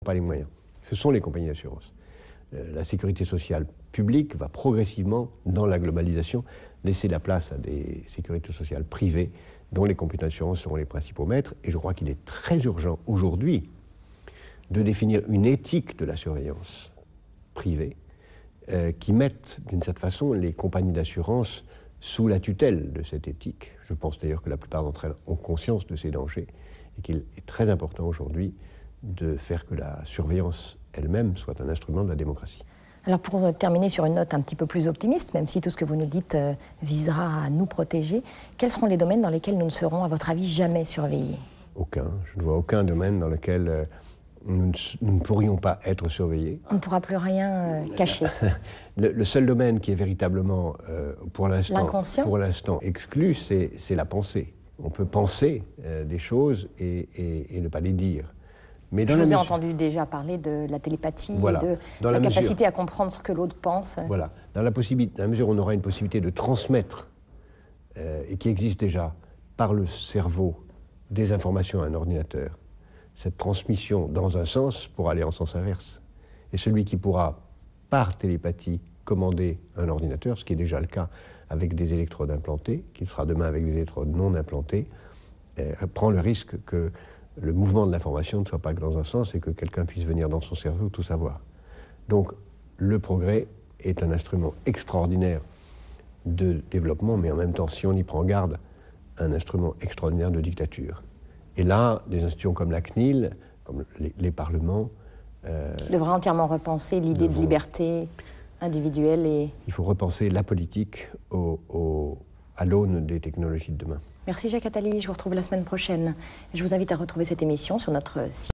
pas les moyens. Ce sont les compagnies d'assurance. La sécurité sociale publique va progressivement, dans la globalisation, laisser la place à des sécurités sociales privées dont les compagnies d'assurance seront les principaux maîtres. Et je crois qu'il est très urgent aujourd'hui de définir une éthique de la surveillance privée qui mette d'une certaine façon les compagnies d'assurance sous la tutelle de cette éthique. Je pense d'ailleurs que la plupart d'entre elles ont conscience de ces dangers et qu'il est très important aujourd'hui de faire que la surveillance elle-même soit un instrument de la démocratie. Alors pour terminer sur une note un petit peu plus optimiste, même si tout ce que vous nous dites visera à nous protéger, quels seront les domaines dans lesquels nous ne serons, à votre avis, jamais surveillés? Aucun. Je ne vois aucun domaine dans lequel nous ne pourrions pas être surveillés. On ne pourra plus rien cacher. Le seul domaine qui est véritablement, pour l'instant exclu, c'est la pensée. On peut penser des choses et ne pas les dire. Mais je vous ai entendu déjà parler de la télépathie voilà, et de la capacité à comprendre ce que l'autre pense. Voilà. Dans la mesure où on aura une possibilité de transmettre, et qui existe déjà, par le cerveau, des informations à un ordinateur, cette transmission dans un sens pourra aller en sens inverse. Et celui qui pourra, par télépathie, commander un ordinateur, ce qui est déjà le cas avec des électrodes implantées, qui sera demain avec des électrodes non implantées, prend le risque que le mouvement de l'information ne soit pas que dans un sens et que quelqu'un puisse venir dans son cerveau tout savoir. Donc le progrès est un instrument extraordinaire de développement, mais en même temps, si on y prend garde, un instrument extraordinaire de dictature. Et là, des institutions comme la CNIL, comme les parlements... devraient entièrement repenser l'idée de liberté individuelle et... Il faut repenser la politique à l'aune des technologies de demain. Merci Jacques Attali, je vous retrouve la semaine prochaine. Je vous invite à retrouver cette émission sur notre site.